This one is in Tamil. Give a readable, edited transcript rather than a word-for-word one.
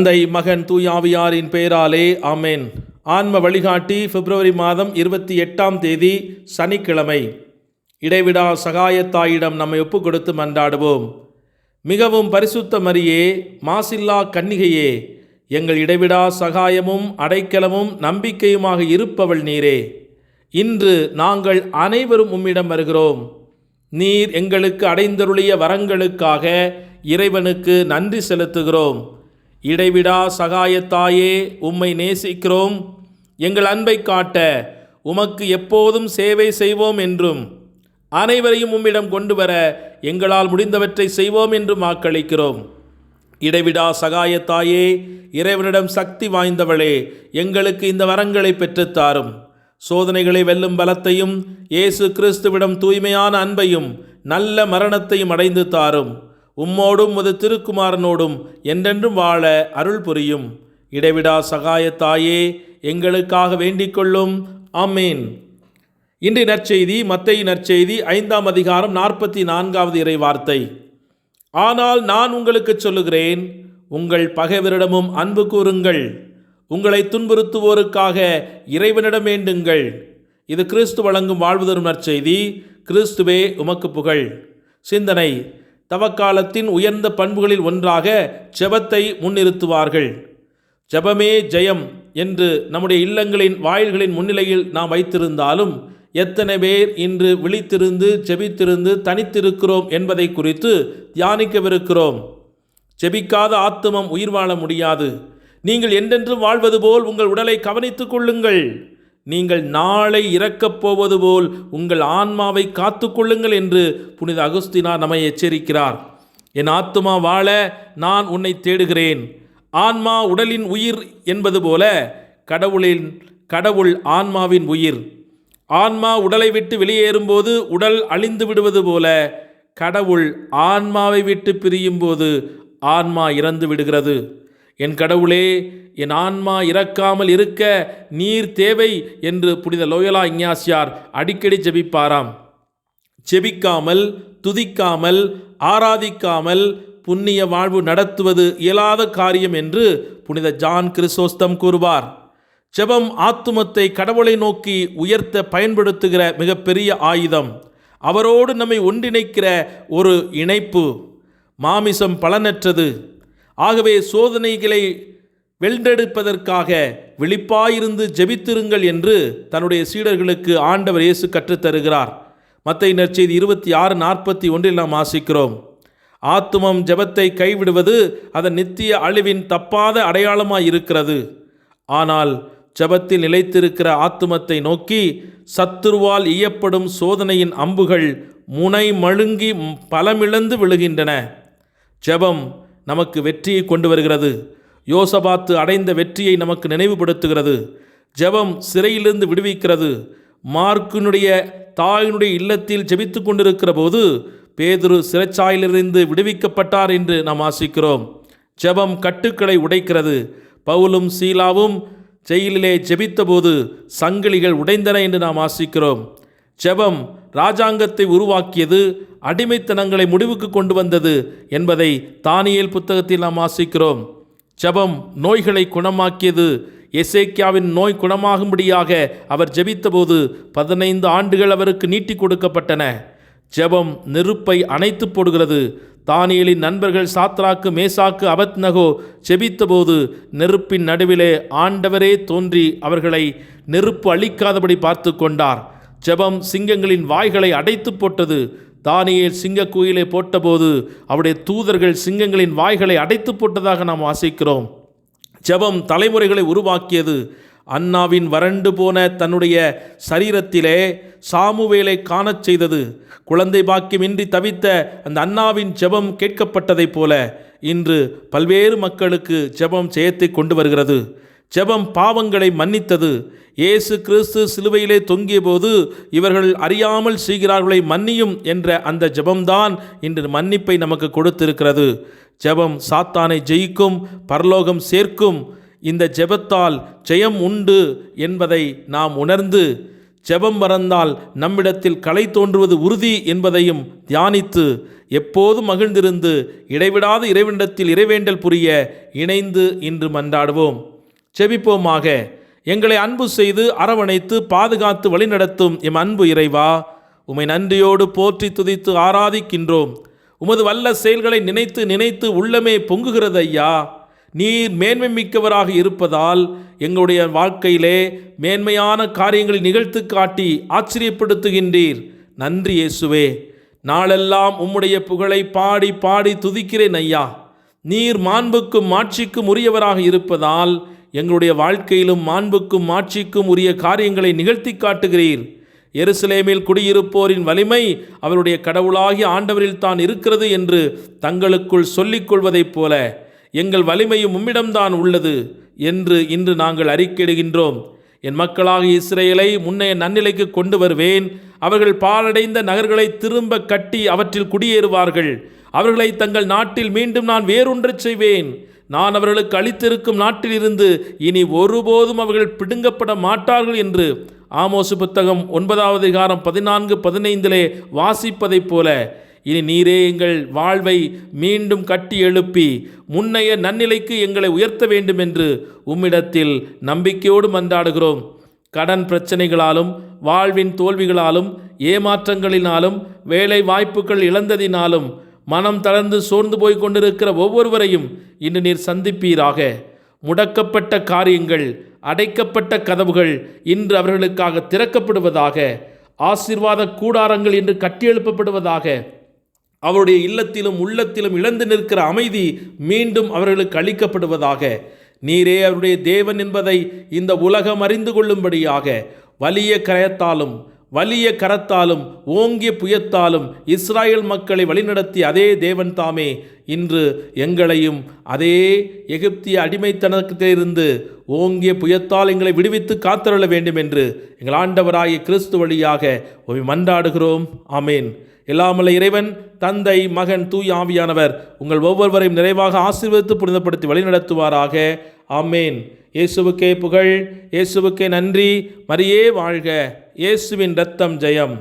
தந்தை, மகன், தூயாவியாரின் பெயராலே ஆமென். ஆன்ம வழிகாட்டி பிப்ரவரி மாதம் 28ஆம் தேதி சனிக்கிழமை. இடைவிடா சகாயத்தாயிடம் நம்மை ஒப்புக் கொடுத்து மன்றாடுவோம். மிகவும் பரிசுத்த மரியே, மாசில்லா கன்னிகையே, எங்கள் இடைவிடா சகாயமும் அடைக்கலமும் நம்பிக்கையுமாக இருப்பவள் நீரே. இன்று நாங்கள் அனைவரும் உம்மிடம் வருகிறோம். நீர் எங்களுக்கு அடைந்தருளிய வரங்களுக்காக இறைவனுக்கு நன்றி செலுத்துகிறோம். இடைவிடா சகாயத்தாயே, உம்மை நேசிக்கிறோம். எங்கள் அன்பை காட்ட உமக்கு எப்போதும் சேவை செய்வோம் என்றும், அனைவரையும் உம்மிடம் கொண்டு வர எங்களால் முடிந்தவற்றை செய்வோம் என்றும் வாக்களிக்கிறோம். இடைவிடா சகாயத்தாயே, இறைவனிடம் சக்தி வாய்ந்தவளே, எங்களுக்கு இந்த வரங்களை பெற்றுத்தாரும். சோதனைகளை வெல்லும் பலத்தையும், இயேசு கிறிஸ்துவிடம் தூய்மையான அன்பையும் நல்ல மரணத்தையும் அடைந்து தாரும். உம்மோடும் உமது திருக்குமாரனோடும் என்றென்றும் வாழ அருள் புரியும். இடைவிடா சகாயத்தாயே, எங்களுக்காக வேண்டிக் கொள்ளும். ஆமேன். இன்றைய நற்செய்தி மத்தேயு நற்செய்தி 5ஆம் அதிகாரம் 44வது இறை வார்த்தை. ஆனால் நான் உங்களுக்கு சொல்லுகிறேன், உங்கள் பகைவரிடமும் அன்பு கூறுங்கள், உங்களை துன்புறுத்துவோருக்காக இறைவனிடம் வேண்டுங்கள். இது கிறிஸ்து வழங்கும் வாழ்வு தரும் நற்செய்தி. கிறிஸ்துவே உமக்கு புகழ். சிந்தனை: தவக்காலத்தின் உயர்ந்த பண்புகளில் ஒன்றாக ஜெபத்தை முன்னிறுத்துவார்கள். ஜெபமே ஜெயம் என்று நம்முடைய இல்லங்களின் வாயில்களின் முன்னிலையில் நாம் வைத்திருந்தாலும், எத்தனை பேர் இன்று விழித்திருந்து ஜெபித்திருந்து தனித்திருக்கிறோம் என்பதை குறித்து தியானிக்கவிருக்கிறோம். ஜெபிக்காத ஆத்துமம் உயிர் வாழ முடியாது. நீங்கள் என்றென்றும் வாழ்வது போல் உங்கள் உடலை கவனித்துக் கொள்ளுங்கள். நீங்கள் நாளை இறக்கப் போவது போல் உங்கள் ஆன்மாவை காத்து கொள்ளுங்கள் என்று புனித அகுஸ்தினார் நம்மை எச்சரிக்கிறார். என் ஆத்துமா வாழ நான் உன்னை தேடுகிறேன். ஆன்மா உடலின் உயிர் என்பது போல கடவுள் ஆன்மாவின் உயிர். ஆன்மா உடலை விட்டு வெளியேறும்போது உடல் அழிந்து விடுவது போல, கடவுள் ஆன்மாவை விட்டு பிரியும் போது ஆன்மா இறந்து விடுகிறது. என் கடவுளே, என் ஆன்மா இறக்காமல் இருக்க நீர் தேவை என்று புனித லோயோலா இஞ்ஞாசியார் அடிக்கடி ஜெபிப்பாராம். ஜெபிக்காமல், துதிக்காமல், ஆராதிக்காமல் புண்ணிய வாழ்வு நடத்துவது இயலாத காரியம் என்று புனித ஜான் கிறிசோஸ்தம் கூறுவார். ஜெபம் ஆத்துமத்தை கடவுளை நோக்கி உயர்த்த பயன்படுத்துகிற மிகப்பெரிய ஆயுதம். அவரோடு நம்மை ஒன்றிணைக்கிற ஒரு இணைப்பு. மாமிசம் பலனற்றது. ஆகவே சோதனைகளை வென்றெடுப்பதற்காக விழிப்பாயிருந்து ஜெபித்திருங்கள் என்று தன்னுடைய சீடர்களுக்கு ஆண்டவர் இயேசு கற்றுத்தருகிறார். மத்தேயு நற்செய்தி 26:41 நாம் வாசிக்கிறோம். ஆத்துமம் ஜெபத்தை கைவிடுவது அதன் நித்திய அழிவின் தப்பாத அடையாளமாய் இருக்கிறது. ஆனால் ஜெபத்தில் நிலைத்திருக்கிற ஆத்துமத்தை நோக்கி சத்துருவால் ஈயப்படும் சோதனையின் அம்புகள் முனை மழுங்கி பலமிழந்து விழுகின்றன. ஜெபம் நமக்கு வெற்றியை கொண்டு வருகிறது. யோசபாத்து அடைந்த வெற்றியை நமக்கு நினைவுபடுத்துகிறது. ஜெபம் சிறையிலிருந்து விடுவிக்கிறது. மார்க்கினுடைய தாயினுடைய இல்லத்தில் ஜெபித்து கொண்டிருக்கிற போது பேதுரு சிறைச்சாலையிலிருந்து விடுவிக்கப்பட்டார் என்று நாம் வாசிக்கிறோம். ஜெபம் கட்டுக்களை உடைக்கிறது. பவுலும் சீலாவும் ஜெயிலிலே ஜெபித்த போது சங்கிலிகள் உடைந்தன என்று நாம் வாசிக்கிறோம். ஜெபம் ராஜாங்கத்தை உருவாக்கியது, அடிமைத்தனங்களை முடிவுக்கு கொண்டு வந்தது என்பதை தானியேல் புத்தகத்தில் நாம் வாசிக்கிறோம். ஜெபம் நோய்களை குணமாக்கியது. எசேக்கியாவின் நோய் குணமாகும்படியாக அவர் ஜெபித்தபோது 15 ஆண்டுகள் அவருக்கு நீட்டி கொடுக்கப்பட்டன. ஜெபம் நெருப்பை அணைத்து போடுகிறது. தானியேலின் நண்பர்கள் சாத்ராக்கு, மேசாக்கு, அபத்நகோ ஜெபித்தபோது நெருப்பின் நடுவிலே ஆண்டவரே தோன்றி அவர்களை நெருப்பு அழிக்காதபடி பார்த்து கொண்டார். ஜெபம் சிங்கங்களின் வாய்களை அடைத்து போட்டது. தானியேல் சிங்கக்குயிலை போட்டபோது அவருடைய தூதர்கள் சிங்கங்களின் வாய்களை அடைத்து போட்டதாக நாம் வாசிக்கிறோம். ஜெபம் தலைமுறைகளை உருவாக்கியது. அன்னாவின் வறண்டு போன தன்னுடைய சரீரத்திலே சாமுவேலை காணச் செய்தது. குழந்தை பாக்கியமின்றி தவித்த அந்த அன்னாவின் ஜெபம் கேட்கப்பட்டதைப் போல இன்று பல்வேறு மக்களுக்கு ஜெபம் ஜெயத்தை கொண்டு வருகிறது. ஜெபம் பாவங்களை மன்னித்தது. இயேசு கிறிஸ்து சிலுவையிலே தொங்கிய போது இவர்கள் அறியாமல் செய்கிறார்களை மன்னியும் என்ற அந்த ஜெபம்தான் இன்று மன்னிப்பை நமக்கு கொடுத்திருக்கிறது. ஜெபம் சாத்தானை ஜெயிக்கும், பரலோகம் சேர்க்கும். இந்த ஜெபத்தால் ஜெயம் உண்டு என்பதை நாம் உணர்ந்து ஜெபம் மறந்தால் நம்மிடத்தில் களை தோன்றுவது உறுதி என்பதையும் தியானித்து எப்போதும் மகிழ்ந்திருந்து இடைவிடாத இறைவனிடத்தில் இறைவேண்டல் புரிய இணைந்து இன்று மன்றாடுவோம். செபிப்போமாக. எங்களை அன்பு செய்து அரவணைத்து பாதுகாத்து வழிநடத்தும் எம் அன்பு இறைவா, உம்மை நன்றியோடு போற்றி துதித்து ஆராதிக்கின்றோம். உமது வல்ல செயல்களை நினைத்து நினைத்து உள்ளமே பொங்குகிறது ஐயா. நீர் மேன்மை மிக்கவராக இருப்பதால் எங்களுடைய வாழ்க்கையிலே மேன்மையான காரியங்களை நிகழ்த்து காட்டி ஆச்சரியப்படுத்துகின்றீர். நன்றி இயேசுவே. நாளெல்லாம் உம்முடைய புகழை பாடி பாடி துதிக்கிறேன் ஐயா. நீர் மாண்புக்கும் மாட்சிக்கும் உரியவராக இருப்பதால் எங்களுடைய வாழ்க்கையிலும் மாண்புக்கும் மாட்சிக்கும் உரிய காரியங்களை நிகழ்த்தி காட்டுகிறீர். எருசலேமில் குடியிருப்போரின் வலிமை அவருடைய கடவுளாகிய ஆண்டவரில் தான் இருக்கிறது என்று தங்களுக்குள் சொல்லிக் கொள்வதைப் போல எங்கள் வலிமையும் உம்மிடம்தான் உள்ளது என்று இன்று நாங்கள் அறிக்கையிடுகின்றோம். என் மக்களாக இஸ்ரேலை முன்னைய நன்னிலைக்கு கொண்டு வருவேன். அவர்கள் பாழடைந்த நகர்களை திரும்ப கட்டி அவற்றில் குடியேறுவார்கள். அவர்களை தங்கள் நாட்டில் மீண்டும் நான் வேறொன்றச் செய்வேன். நான் அவர்களுக்கு அளித்திருக்கும் நாட்டில் இருந்து இனி ஒருபோதும் அவர்கள் பிடுங்கப்பட மாட்டார்கள் என்று ஆமோசு புத்தகம் 9வது அதிகாரம் 14-15 வாசிப்பதைப் போல இனி நீரே எங்கள் வாழ்வை மீண்டும் கட்டி எழுப்பி முன்னைய நன்னிலைக்கு எங்களை உயர்த்த வேண்டும் என்று உம்மிடத்தில் நம்பிக்கையோடு மன்றாடுகிறோம். கடன் பிரச்சனைகளாலும் வாழ்வின் தோல்விகளாலும் ஏமாற்றங்களினாலும் வேலை வாய்ப்புகள் இழந்ததினாலும் மனம் தளர்ந்து சோர்ந்து போய் கொண்டிருக்கிற ஒவ்வொருவரையும் இன்று நீர் சந்திப்பீராக. முடக்கப்பட்ட காரியங்கள், அடைக்கப்பட்ட கதவுகள் இன்று அவர்களுக்காக திறக்கப்படுவதாக. ஆசீர்வாத கூடாரங்கள் இன்று கட்டியெழுப்பப்படுவதாக. அவருடைய இல்லத்திலும் உள்ளத்திலும் இழந்து நிற்கிற அமைதி மீண்டும் அவர்களுக்கு அளிக்கப்படுவதாக. நீரே அவருடைய தேவன் என்பதை இந்த உலகம் அறிந்து கொள்ளும்படியாக வலிய கரத்தாலும் வலிய கரத்தாலும் ஓங்கிய புயத்தாலும் இஸ்ராயேல் மக்களை வழிநடத்திய அதே தேவன் தாமே இன்று எங்களையும் அதே எகிப்திய அடிமைத்தனத்திலிருந்து ஓங்கிய புயத்தால் எங்களை விடுவித்து காத்தருள வேண்டும் என்று எங்கள் ஆண்டவராகிய கிறிஸ்து வழியாக மன்றாடுகிறோம். ஆமேன். எல்லாமல்ல இறைவன் தந்தை, மகன், தூய் ஆவியானவர் உங்கள் ஒவ்வொருவரையும் நிறைவாக ஆசீர்வதித்து புனிதப்படுத்தி வழிநடத்துவாராக. ஆமேன். இயேசுவுக்கே புகழ், இயேசுவுக்கே நன்றி. மரியே வாழ்க. இயேசுவின் இரத்தம் ஜெயம்.